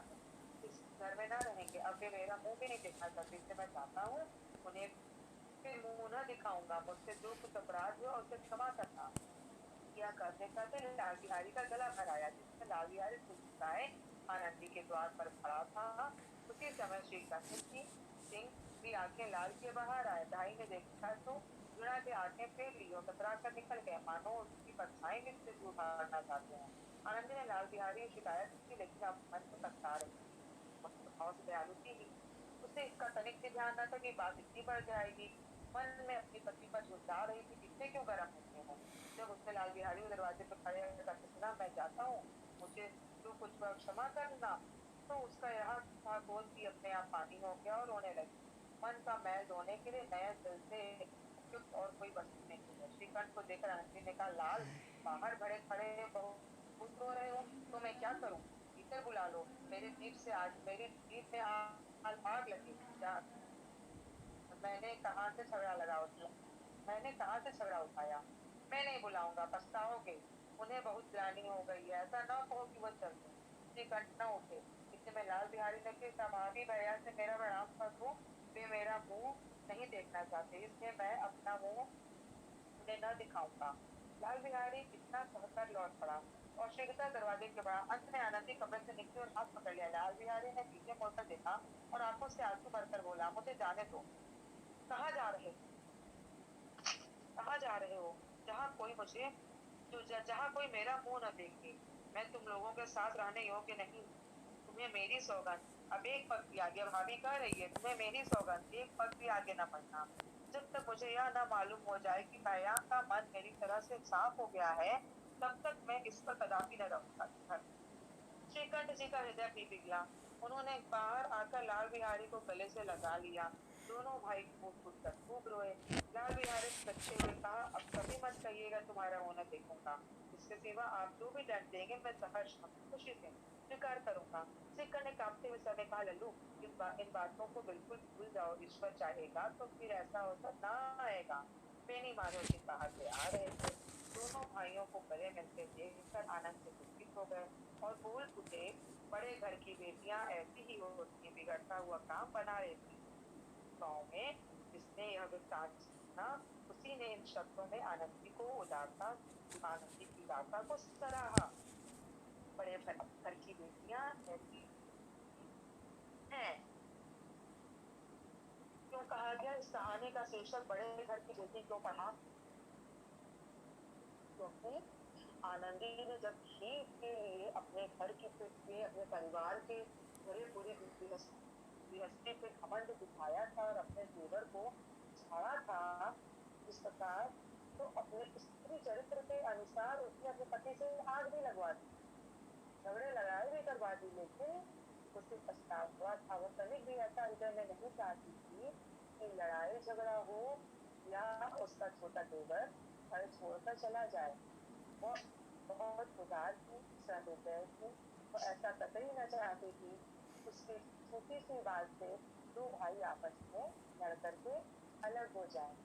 A: इस घर में न रहेंगे। अब वे मेरा मुंह भी नहीं देखना चाहते, इससे मैं चाहता हूँ उन्हें फिर मुंह न दिखाऊंगा। मुझसे जो कुछ अपराध हुआ उसे क्षमा करना। यह कहते कहते लाल बिहारी का गला भर आया, जिसमें लाल बिहारी सुलझाए आनंदी के द्वार पर खड़ा था। उसी समय श्रीकंठ सिंह भी आंखें लाल के बाहर आए। भाई ने देखा तो जुड़ा के आंखें फेर ली और कतरा कर निकल गए, मानो उसकी परछाई भी से दूर भागना चाहते हैं। आनंदी ने लाल बिहारी की शिकायत की, लेकिन अब मन को तकता रही। भाव से दयालु थी ही। उसे इसका तनिक भी ध्यान न था कि बात इतनी बढ़ जाएगी। मन में अपनी पति पर झुलसा रही थी, कितने क्यों गर्म होते हैं। जब उसने लाल बिहारी को दरवाजे पर खड़े करके सुना, मैं जाता हूँ, मुझे तू कुछ बार क्षमा करना, तो उसका यह था क्रोध भी अपने आप पानी हो गया और रोने लगी। मन का मैल धोने के लिए नए दिल से उपयुक्त और कोई वस्तु नहीं है। श्रीकंठ को देखकर आनंदी ने कहा, लाल बाहर खड़े खड़े बहुत रो रहे हो, तो मैं क्या करूँ? भीतर बुला लो, मेरी जीभ में आग लगी। मैंने कहाँ से झगड़ा उठाया? मैं नहीं बुलाऊंगा, पछताओगे। उन्हें बहुत ग्लानि हो गई है, ऐसा न कहो कि वो चल दे। श्रीकंठ न उठे। इतने में लाल बिहारी ने कहा, भाभी भैया से मेरा प्रणाम कर दो, वे मेरा मुंह नहीं देखना चाहते, इसलिए मैं अपना मुंह उन्हें न दिखाऊंगा। लाल बिहारी इतना कहकर लौट पड़ा और शीघ्रता दरवाजे के बढ़ा। अंत में आनंदी कमरे से निकली और हाथ पकड़ लिया। लाल बिहारी ने पीछे मुड़कर देखा और आंखों से आंसू भरकर बोला, मुझे जाने दो। कहाँ जा रहे कहाँ जा रहे हो? जहाँ कोई मुझे जहाँ कोई मेरा मुंह न देखे। मैं तुम लोगों के साथ रहने योग्य नहीं। तुम्हें मेरी सौगंध, अब एक पग भी आगे, भाभी कह रही है, तुम्हें मेरी सौगंध, एक पग भी आगे न बढ़ना। जब तक मुझे यह न मालूम हो जाए कि काया का मन मेरी तरह से साफ हो गया है, तब तक मैं इस पर कदापि न रहूंगा। श्रीकंठ जी का हृदय भी पिघला। उन्होंने बाहर आकर लाल बिहारी को गले से लगा लिया। दोनों भाई फूट कर खूब रोए। लाल बिहारी बच्चे हुए कहा, अब कभी मत कहिएगा तुम्हारा मुंह न देखूंगा। इसके सिवा आप जो भी दंड देंगे मैं सहर्ष खुशी से स्वीकार करूंगा। श्रीकंठ ने कांपते हुए सर ने कहा, लल्लू इन बातों को बिल्कुल भूल जाओ। ईश्वर चाहेगा तो फिर ऐसा होता ना आएगा। बेनी माधव जी बाहर से आ रहे थे। दोनों भाइयों को गले मिलते देखकर आनंद से दुखित हो गए और बोल उठे, बड़े घर की बेटियां ऐसी ही होती हैं, बिगड़ता हुआ काम बना रहती। गाँव में जिसने यह वृत्तांत सुना, उसी ने इन शब्दों में आनंदी की गाथा को सराहा। बड़े घर की बेटियां ऐसी हैं। क्यों कहा गया इस कहानी का शीर्षक बड़े घर की बेटी क्यों पढ़ा? क्योंकि आनंदी ने जब घी के लिए अपने घर की पे अपने परिवार के पूरे गृहस्थी पे घमंड दिखाया था और अपने देवर को छाड़ा था इस प्रकार, तो अपने स्त्री चरित्र के अनुसार उसने अपने पति से आग भी लगवा दी, झगड़े लड़ाई भी करवा दी, लेकिन उसे पछतावा था। वो तनिक भी ऐसा हृदय में नहीं चाहती थी कि लड़ाई झगड़ा हो या उसका छोटा देवर घर छोड़कर चला जाए। वो बहुत उदार थी, सहृदय थी। वो ऐसा कतई न चाहती थी उसकी छोटी सी बात से दो भाई आपस में लड़ करके अलग हो जाए।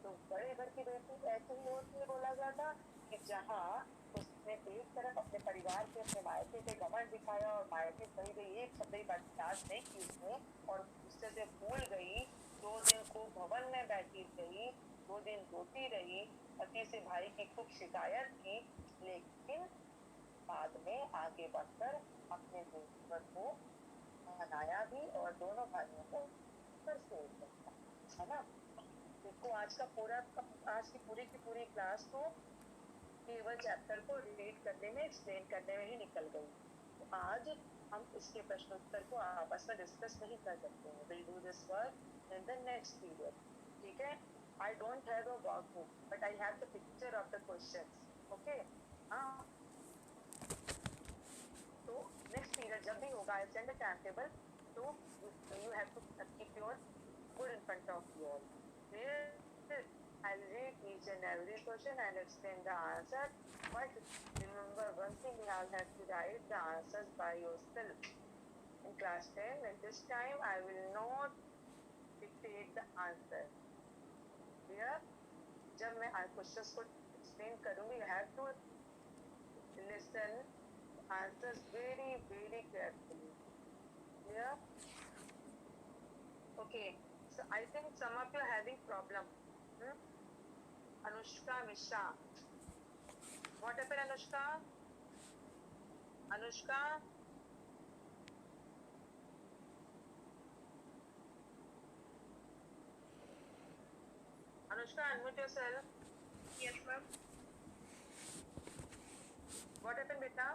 A: तो बड़े घर की बेटी ऐसे ही होती है। बोला गया था कि जहाँ उसने एक तरफ अपने परिवार के अपने मायके पे घमंड दिखाया और मायके कही गई एक शब्द ही बर्दाश्त नहीं की उसने और उससे से भूल गई। 2 दिन खूब भवन में बैठी रही, 2 दिन रोती रही, पति से भाई की खूब शिकायत की, लेकिन बाद में आगे बढ़कर अपने देवर को मनाया भी और दोनों भाइयों को फिर से है ना। देखो आज की पूरी क्लास को केवल चैप्टर को रीड करने में, एक्सप्लेन करने में ही निकल गई। तो आज हम इसके प्रश्नोत्तर को आपस में डिस्कस नहीं कर सकते हैं। We'll do this work in the next period. ठीक है? I don't have a workbook, but I have the picture of the questions. Okay? हाँ। तो next period जब भी होगा, I'll send a timetable. So you have to keep your board in front of you all. I'll read each and every question and explain the answer. But remember one thing, you all have to write the answers by yourself. In class 10, and this time I will not dictate the answer. Clear? जब मैं questions को explain करूँगी, you have to listen answers very very carefully. Clear? Okay. So I think some of you are having problem. Anushka Mishra. What happened, Anushka? Anushka? Anushka, unmute yourself.
D: Yes, ma'am.
A: What happened, beta?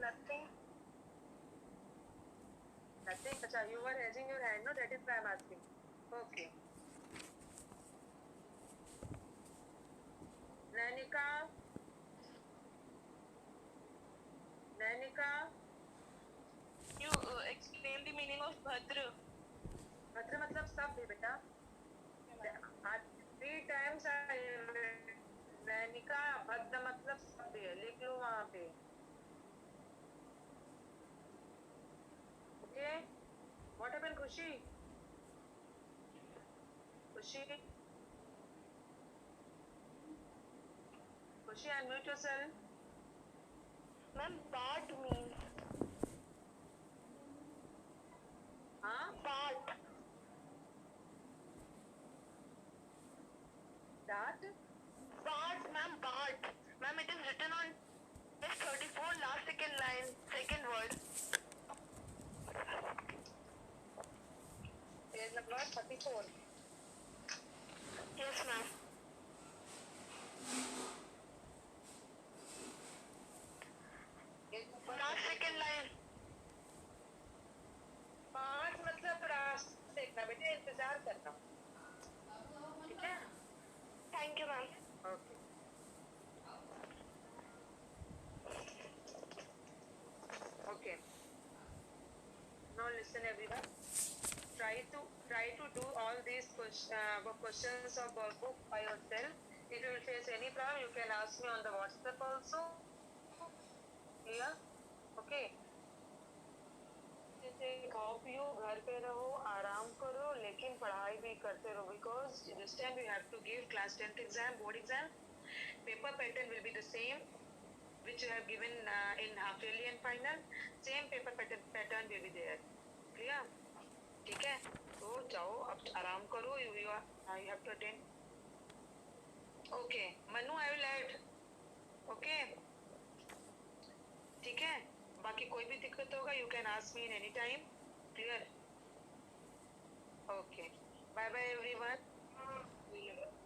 D: Nothing.
A: Nothing. Acha, you were raising your hand, no? That is why I'm asking. Okay. Nainika? Nainika?
D: You explain the meaning of Bhadra.
A: भद्र मतलब शब्द है बेटा। 3 times नैनिका भद्र मतलब शब्द है, लिख लो वहाँ पे। ओके? What happened, खुशी? खुशी? खुशी, unmute yourself.
D: Ma'am, part means
A: हाँ?
D: part. Bart, ma'am, Bart. Ma'am, it is written on page 34, last second line, second word.
A: Page number 34.
D: Yes, ma'am.
A: Page number
D: Last second line.
A: 5 मतलब रास्ता देखना बेटे, इंतजार करना. ठीक है?
D: Thank you, ma'am.
A: Okay. Okay. Now listen everyone. Try to do all these questions of workbook by yourself. If you will face any problem, you can ask me on the WhatsApp also. Clear? Okay. खाओ पियो, घर पे रहो, आराम करो, लेकिन पढ़ाई भी करते रहो, because this time you have to give class 10th exam, board exam. Paper pattern will be the same which you have given in half yearly and final. Same paper pattern will be there. Clear? ठीक है? तो जाओ अब आराम करो. You have to attend. Okay. Manu, I will add. Okay. ठीक है? बाकी कोई भी दिक्कत होगा, you can ask me in any time. Clear? Okay. Bye bye everyone.